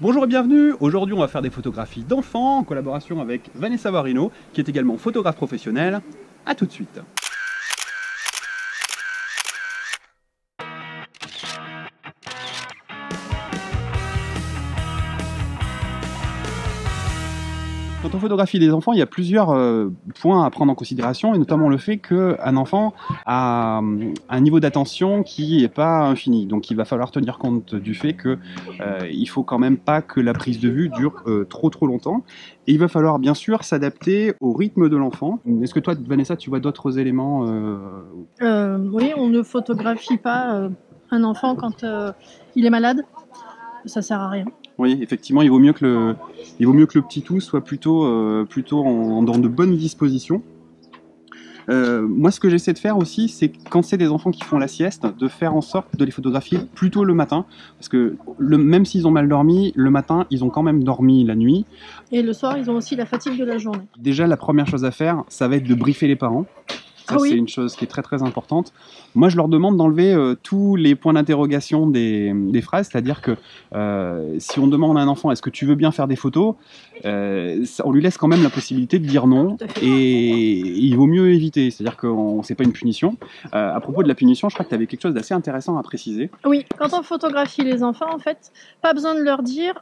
Bonjour et bienvenue, aujourd'hui on va faire des photographies d'enfants en collaboration avec Vanessa Varino qui est également photographe professionnelle. A tout de suite. Quand on photographie des enfants, il y a plusieurs points à prendre en considération, et notamment le fait qu'un enfant a un niveau d'attention qui n'est pas infini. Donc il va falloir tenir compte du fait qu'il ne faut quand même pas que la prise de vue dure trop longtemps. Et il va falloir bien sûr s'adapter au rythme de l'enfant. Est-ce que toi, Vanessa, tu vois d'autres éléments Oui, on ne photographie pas un enfant quand il est malade. Ça sert à rien. Oui, effectivement, il vaut mieux que le petit tout soit plutôt dans de bonnes dispositions. Moi, ce que j'essaie de faire aussi, c'est quand c'est des enfants qui font la sieste, de faire en sorte de les photographier plutôt le matin. Parce que même s'ils ont mal dormi, le matin, ils ont quand même dormi la nuit. Et le soir, ils ont aussi la fatigue de la journée. Déjà, la première chose à faire, ça va être de briefer les parents. Ça, oui. C'est une chose qui est très importante. Moi, je leur demande d'enlever tous les points d'interrogation des phrases, c'est-à-dire que si on demande à un enfant « est-ce que tu veux bien faire des photos ?», on lui laisse quand même la possibilité de dire non, et il vaut mieux éviter, c'est-à-dire que c'est pas une punition. À propos de la punition, je crois que tu avais quelque chose d'assez intéressant à préciser. Oui, quand on photographie les enfants, en fait, pas besoin de leur dire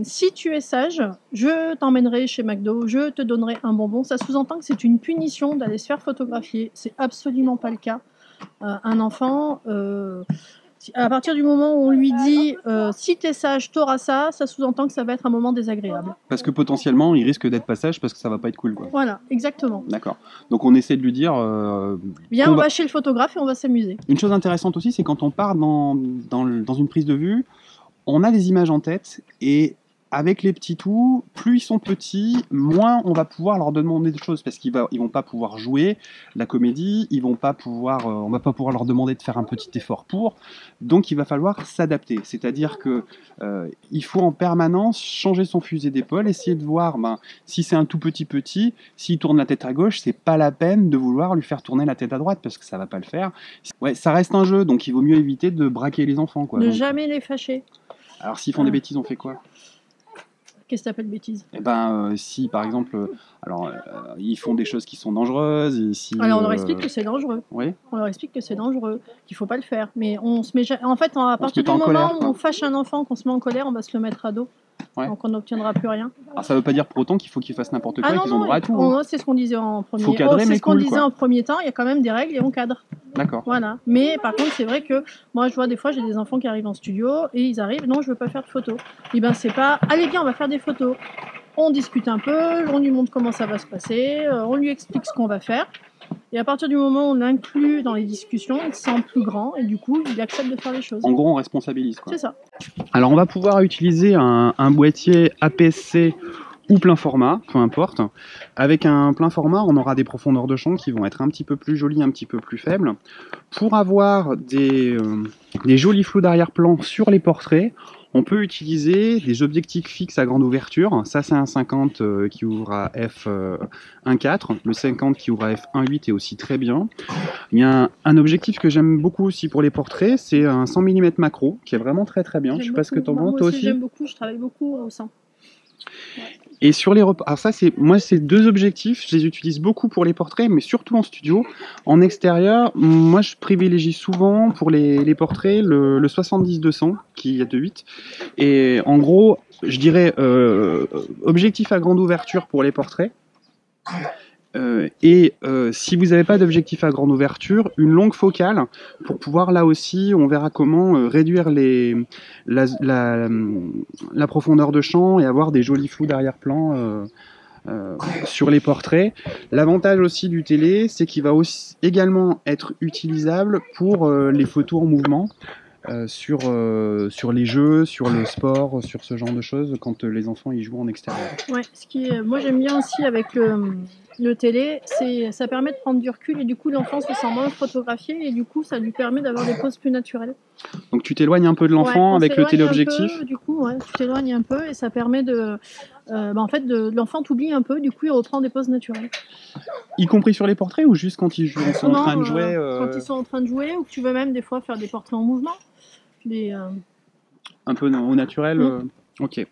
si tu es sage, je t'emmènerai chez McDo, je te donnerai un bonbon. Ça sous-entend que c'est une punition d'aller se faire photographier. C'est absolument pas le cas. Un enfant, à partir du moment où on lui dit si t'es sage, t'auras ça, ça sous-entend que ça va être un moment désagréable. Parce que potentiellement, il risque d'être pas sage parce que ça va pas être cool, quoi. Voilà, exactement. D'accord. Donc on essaie de lui dire... Viens, on va chez le photographe et on va s'amuser. Une chose intéressante aussi, c'est quand on part dans une prise de vue, on a des images en tête, et avec les petits tout, plus ils sont petits, moins on va pouvoir leur demander des choses, parce qu'ils vont pas pouvoir jouer la comédie, on va pas pouvoir leur demander de faire un petit effort pour, donc il va falloir s'adapter, c'est-à-dire que il faut en permanence changer son fusil d'épaule, essayer de voir, si c'est un tout petit, s'il tourne la tête à gauche, c'est pas la peine de vouloir lui faire tourner la tête à droite, parce que ça va pas le faire. Ouais, ça reste un jeu, donc il vaut mieux éviter de braquer les enfants, quoi. Ne jamais les fâcher. Alors s'ils font des bêtises, on fait quoi ? Qu'est-ce que t'appelles bêtise ? Eh ben, si par exemple, ils font des choses qui sont dangereuses, et si, alors on leur explique que c'est dangereux. Oui. On leur explique que c'est dangereux, qu'il faut pas le faire. Mais on se met, en fait, à partir du moment où on fâche un enfant, qu'on se met en colère, on va se le mettre à dos. Ouais. Donc on n'obtiendra plus rien. Alors ça veut pas dire pour autant qu'il faut qu'ils fassent n'importe quoi, qu'ils ont droit à tout. C'est ce qu'on disait en premier. Faut cadrer, c'est ce qu'on disait en premier temps. Il y a quand même des règles et on cadre. D'accord. Voilà. Mais par contre, c'est vrai que moi, je vois des fois, j'ai des enfants qui arrivent en studio et ils arrivent. Non, je veux pas faire de photos. Et ben c'est pas. Allez bien, on va faire des photos. On discute un peu, on lui montre comment ça va se passer, on lui explique ce qu'on va faire. Et à partir du moment où on l'inclut dans les discussions, il se sent plus grand et du coup, il accepte de faire les choses. En gros, on responsabilise, quoi. C'est ça. Alors, on va pouvoir utiliser un boîtier APS-C ou plein format, peu importe. Avec un plein format, on aura des profondeurs de champ qui vont être un petit peu plus jolies, un petit peu plus faibles. Pour avoir des jolis flous d'arrière-plan sur les portraits, on peut utiliser des objectifs fixes à grande ouverture. Ça, c'est un 50 qui ouvre à f1.4. Le 50 qui ouvre à f1.8 est aussi très bien. Il y a un objectif que j'aime beaucoup aussi pour les portraits, c'est un 100 mm macro, qui est vraiment très bien. Je sais pas ce que t'en penses, toi aussi. J'aime beaucoup, je travaille beaucoup au 100. Ouais. Et sur les repas, alors ça, moi, ces deux objectifs, je les utilise beaucoup pour les portraits, mais surtout en studio. En extérieur, moi, je privilégie souvent pour les portraits le 70-200 qui est de 8. Et en gros, je dirais objectif à grande ouverture pour les portraits. Si vous n'avez pas d'objectif à grande ouverture, une longue focale pour pouvoir, là aussi, on verra comment réduire la profondeur de champ et avoir des jolis flous d'arrière-plan sur les portraits. L'avantage aussi du télé, c'est qu'il va aussi également être utilisable pour les photos en mouvement. Sur les jeux, sur le sport, sur ce genre de choses, quand les enfants y jouent en extérieur. Ouais, moi j'aime bien aussi avec le télé, ça permet de prendre du recul et du coup l'enfant se sent moins photographié et du coup ça lui permet d'avoir des poses plus naturelles. Donc tu t'éloignes un peu de l'enfant avec le téléobjectif. Du coup, tu t'éloignes un peu et ça permet en fait, l'enfant t'oublie un peu, du coup il reprend des poses naturelles. Y compris sur les portraits ou juste quand ils sont en train de jouer Quand ils sont en train de jouer ou que tu veux même des fois faire des portraits en mouvement. Un peu au naturel. Ok.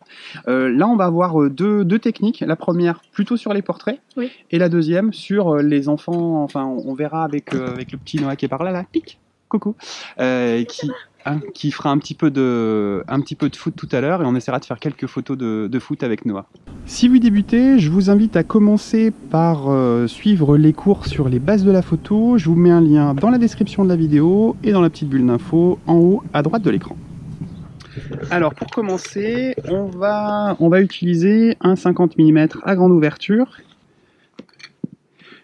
Là, on va avoir deux techniques. La première, plutôt sur les portraits. Oui. Et la deuxième, sur les enfants. Enfin, on verra avec le petit Noah qui est par là, là. Pic. Coucou. Qui fera un petit peu de foot tout à l'heure. Et on essaiera de faire quelques photos de foot avec Noah. Si vous débutez, je vous invite à commencer par suivre les cours sur les bases de la photo. Je vous mets un lien dans la description de la vidéo et dans la petite bulle d'infos en haut à droite de l'écran. Alors pour commencer, on va utiliser un 50 mm à grande ouverture.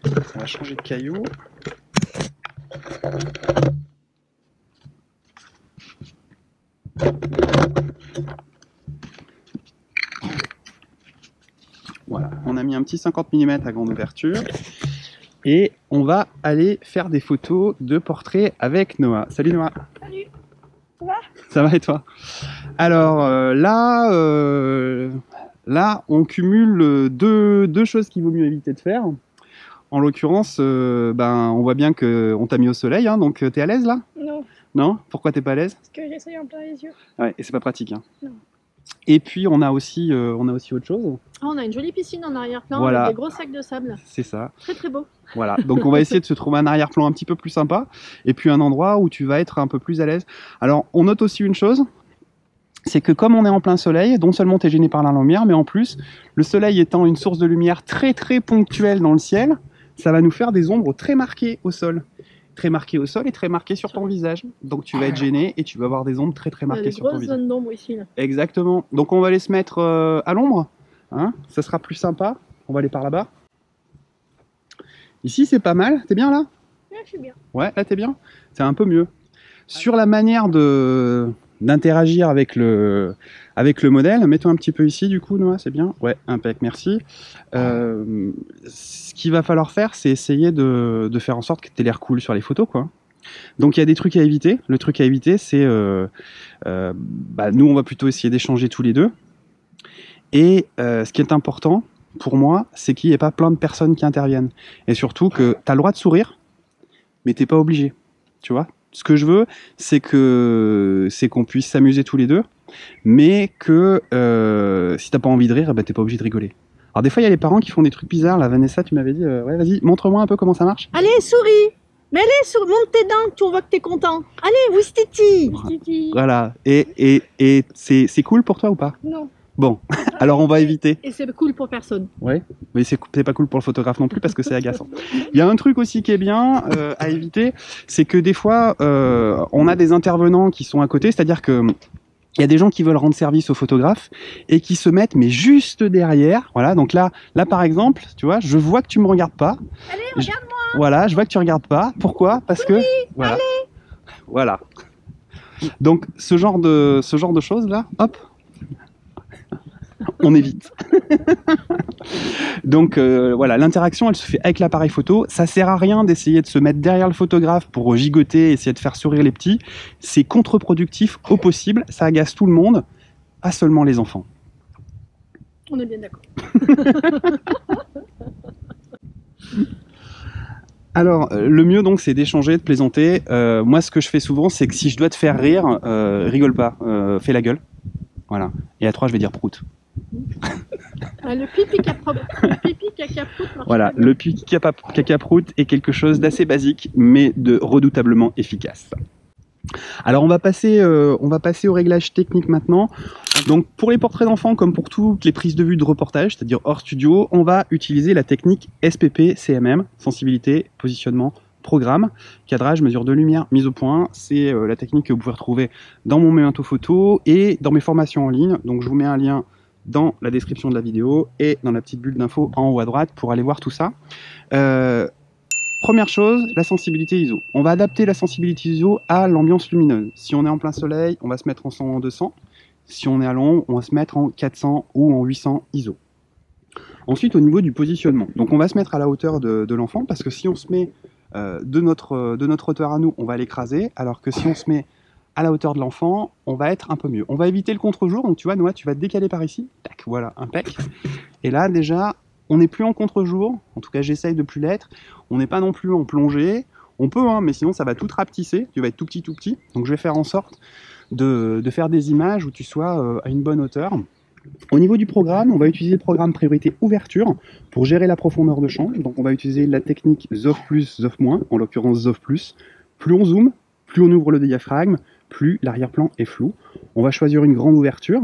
On va changer de caillou. Voilà, on a mis un petit 50 mm à grande ouverture. Et on va aller faire des photos de portraits avec Noah. Salut Noah. Salut. Ça va ? Ça va et toi? Alors là, on cumule deux choses qu'il vaut mieux éviter de faire. En l'occurrence, on voit bien qu'on t'a mis au soleil, hein, donc t'es à l'aise là? Non, Non? Pourquoi t'es pas à l'aise? parce que j'essaye en plein les yeux. Ouais, et c'est pas pratique. Hein. Non. Et puis on a aussi autre chose. Ah, on a une jolie piscine en arrière-plan Voilà. avec des gros sacs de sable. C'est ça. Très très beau. Voilà, donc on va essayer de se trouver un arrière-plan un petit peu plus sympa, et puis un endroit où tu vas être un peu plus à l'aise. Alors, on note aussi une chose, c'est que comme on est en plein soleil, non seulement tu es gêné par la lumière, mais en plus, le soleil étant une source de lumière très très ponctuelle dans le ciel, ça va nous faire des ombres très marquées au sol. Très marquées au sol et très marquées sur ton visage. Donc tu vas être gêné et tu vas avoir des ombres très très On a marquées des sur ton grosses visage. zones d'ombre ici. Là. Exactement. Donc on va aller se mettre à l'ombre, hein, ça sera plus sympa. On va aller par là-bas. Ici c'est pas mal, t'es bien là? Ouais, je suis bien. Ouais, là t'es bien? C'est un peu mieux. Sur la manière d'interagir avec le modèle, mets-toi un petit peu ici du coup Noah, c'est bien? Ouais, impec, merci. Ce qu'il va falloir faire, c'est essayer de faire en sorte que tu aies l'air cool sur les photos, quoi. Donc il y a des trucs à éviter. Le truc à éviter, c'est nous on va plutôt essayer d'échanger tous les deux. Et ce qui est important pour moi, c'est qu'il n'y ait pas plein de personnes qui interviennent. Et surtout que tu as le droit de sourire, mais t'es pas obligé. Tu vois? Ce que je veux, c'est qu'on puisse s'amuser tous les deux, mais que si t'as pas envie de rire, t'es pas obligé de rigoler. Alors des fois, il y a les parents qui font des trucs bizarres. Là, Vanessa, tu m'avais dit, ouais, vas-y, montre-moi un peu comment ça marche. Allez, souris. Mais allez, monte tes dents, tu vois que t'es content. Allez, Wistiti. Wistiti. Voilà. Et c'est cool pour toi ou pas? Non. Bon, alors on va éviter. Et c'est cool pour personne. Ouais, mais c'est pas cool pour le photographe non plus parce que c'est agaçant. Il y a un truc aussi qui est bien à éviter, c'est que des fois, on a des intervenants qui sont à côté, c'est-à-dire que il y a des gens qui veulent rendre service au photographe et qui se mettent mais juste derrière. Voilà, donc là par exemple, tu vois, je vois que tu me regardes pas. Allez, regarde-moi. Voilà, je vois que tu regardes pas. Pourquoi? Parce que voilà. Allez. Voilà. Donc ce genre de choses là, hop. On évite. Donc voilà, l'interaction elle se fait avec l'appareil photo. Ça sert à rien d'essayer de se mettre derrière le photographe pour gigoter, essayer de faire sourire les petits. C'est contre-productif au possible, ça agace tout le monde, pas seulement les enfants. On est bien d'accord. Alors, le mieux donc c'est d'échanger, de plaisanter. Moi ce que je fais souvent c'est que si je dois te faire rire, rigole pas, fais la gueule. Voilà. Et à 3 je vais dire prout. Le pipi caca-prout marche. Voilà, le pipi caca-prout est quelque chose d'assez basique, mais de redoutablement efficace. Alors on va passer au réglage technique maintenant. Donc pour les portraits d'enfants, comme pour toutes les prises de vue de reportage, c'est-à-dire hors studio, on va utiliser la technique SPP-CMM, sensibilité, positionnement, programme, cadrage, mesure de lumière, mise au point. C'est la technique que vous pouvez retrouver dans mon Memento Photo et dans mes formations en ligne. Donc je vous mets un lien dans la description de la vidéo et dans la petite bulle d'infos en haut à droite pour aller voir tout ça. Première chose, la sensibilité ISO. On va adapter la sensibilité ISO à l'ambiance lumineuse. Si on est en plein soleil, on va se mettre en 100 ou en 200. Si on est à l'ombre, on va se mettre en 400 ou en 800 ISO. Ensuite, au niveau du positionnement. Donc on va se mettre à la hauteur de l'enfant parce que si on se met de notre hauteur à nous, on va l'écraser, alors que si on se met à la hauteur de l'enfant, on va être un peu mieux. On va éviter le contre-jour, donc tu vois, Noah, tu vas te décaler par ici. Tac, voilà, impec. Et là, déjà, on n'est plus en contre-jour, en tout cas j'essaye de plus l'être, on n'est pas non plus en plongée, on peut, hein, mais sinon ça va tout rapetisser, tu vas être tout petit, donc je vais faire en sorte de faire des images où tu sois à une bonne hauteur. Au niveau du programme, on va utiliser le programme priorité ouverture pour gérer la profondeur de champ. Donc on va utiliser la technique ZOF+, ZOF-, en l'occurrence ZOF+. Plus on zoome, plus on ouvre le diaphragme, plus l'arrière-plan est flou. On va choisir une grande ouverture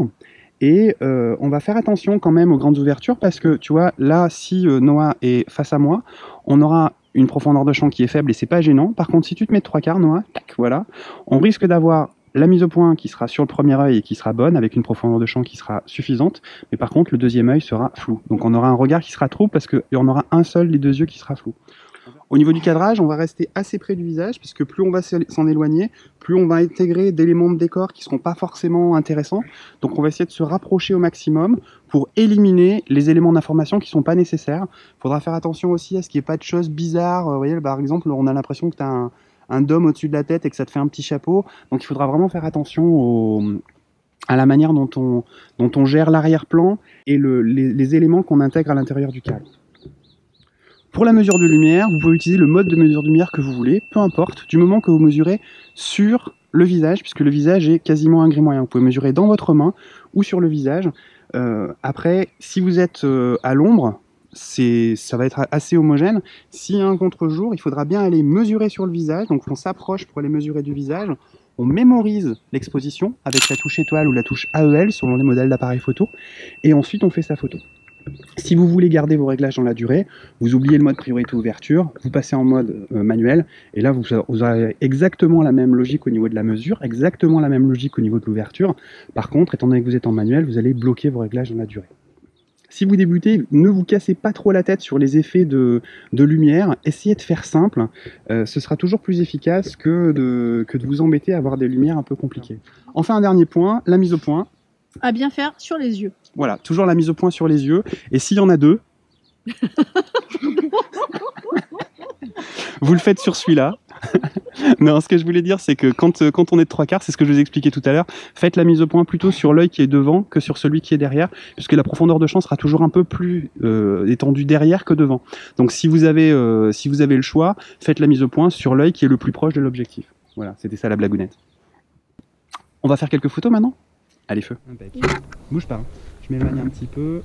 et on va faire attention quand même aux grandes ouvertures parce que tu vois, là, si Noah est face à moi, on aura une profondeur de champ qui est faible et c'est pas gênant. Par contre, si tu te mets de 3/4, Noah, tac, voilà, on risque d'avoir la mise au point qui sera sur le premier œil et qui sera bonne, avec une profondeur de champ qui sera suffisante, mais par contre le deuxième œil sera flou. Donc on aura un regard qui sera trouble parce qu'il y en aura un seul des deux yeux qui sera flou. Au niveau du cadrage, on va rester assez près du visage, puisque plus on va s'en éloigner, plus on va intégrer d'éléments de décor qui ne seront pas forcément intéressants. Donc on va essayer de se rapprocher au maximum pour éliminer les éléments d'information qui ne sont pas nécessaires. Il faudra faire attention aussi à ce qu'il n'y ait pas de choses bizarres. Vous voyez, par exemple, on a l'impression que tu as un dôme au-dessus de la tête et que ça te fait un petit chapeau. Donc il faudra vraiment faire attention à la manière dont on gère l'arrière-plan et les éléments qu'on intègre à l'intérieur du cadre. Pour la mesure de lumière, vous pouvez utiliser le mode de mesure de lumière que vous voulez, peu importe, du moment que vous mesurez sur le visage, puisque le visage est quasiment un gris moyen. Vous pouvez mesurer dans votre main ou sur le visage. Après, si vous êtes à l'ombre, ça va être assez homogène. S'il y a un contre-jour, il faudra bien aller mesurer sur le visage. Donc on s'approche pour aller mesurer du visage. On mémorise l'exposition avec la touche étoile ou la touche AEL selon les modèles d'appareil photo. Et ensuite on fait sa photo. Si vous voulez garder vos réglages dans la durée, vous oubliez le mode priorité ouverture, vous passez en mode manuel, et là vous aurez exactement la même logique au niveau de la mesure, exactement la même logique au niveau de l'ouverture. Par contre, étant donné que vous êtes en manuel, vous allez bloquer vos réglages dans la durée. Si vous débutez, ne vous cassez pas trop la tête sur les effets de lumière, essayez de faire simple, ce sera toujours plus efficace que de vous embêter à avoir des lumières un peu compliquées. Enfin, un dernier point, la mise au point. À bien faire sur les yeux. Voilà, toujours la mise au point sur les yeux. Et s'il y en a deux, vous le faites sur celui-là. Non, ce que je voulais dire, c'est que quand on est de 3/4, c'est ce que je vous expliquais tout à l'heure, faites la mise au point plutôt sur l'œil qui est devant que sur celui qui est derrière, puisque la profondeur de champ sera toujours un peu plus étendue derrière que devant. Donc si vous avez le choix, faites la mise au point sur l'œil qui est le plus proche de l'objectif. Voilà, c'était ça la blagounette. On va faire quelques photos maintenant ? Allez, feu. Bouge pas. Je m'éloigne un petit peu.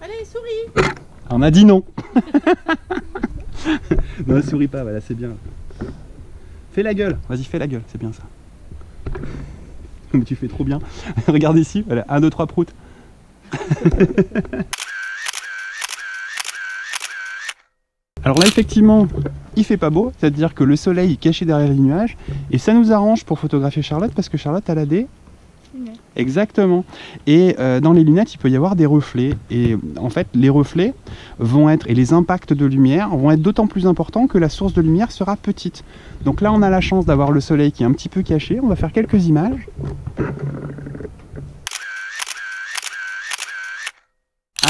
Allez, souris. On a dit non. Non, souris pas, voilà, c'est bien. Fais la gueule. Vas-y, fais la gueule, c'est bien ça. Mais tu fais trop bien. Regarde ici, voilà, 1, 2, 3 proutes. Alors là, effectivement, il fait pas beau, c'est-à-dire que le soleil est caché derrière les nuages, et ça nous arrange pour photographier Charlotte, parce que Charlotte, elle a des... lunettes. Exactement. Et dans les lunettes, il peut y avoir des reflets, et en fait, les reflets vont être, et les impacts de lumière vont être d'autant plus importants que la source de lumière sera petite. Donc là, on a la chance d'avoir le soleil qui est un petit peu caché, on va faire quelques images.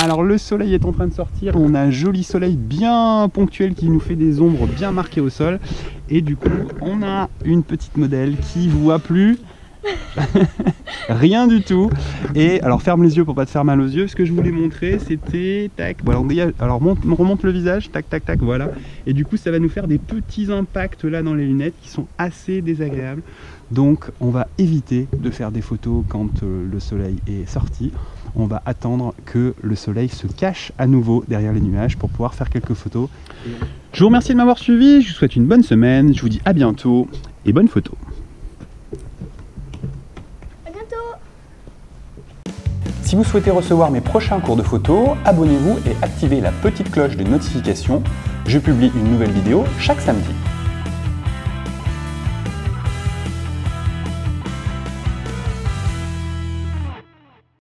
Alors le soleil est en train de sortir, on a un joli soleil bien ponctuel qui nous fait des ombres bien marquées au sol. Et du coup, on a une petite modèle qui voit plus rien du tout. Et alors ferme les yeux pour pas te faire mal aux yeux. Ce que je voulais montrer, c'était tac. Voilà, on dégage. Alors on remonte le visage, tac tac tac, voilà. Et du coup, ça va nous faire des petits impacts là dans les lunettes qui sont assez désagréables. Donc on va éviter de faire des photos quand le soleil est sorti. On va attendre que le soleil se cache à nouveau derrière les nuages pour pouvoir faire quelques photos. Je vous remercie de m'avoir suivi, je vous souhaite une bonne semaine, je vous dis à bientôt et bonne photo. À bientôt. Si vous souhaitez recevoir mes prochains cours de photo, abonnez-vous et activez la petite cloche de notification. Je publie une nouvelle vidéo chaque samedi.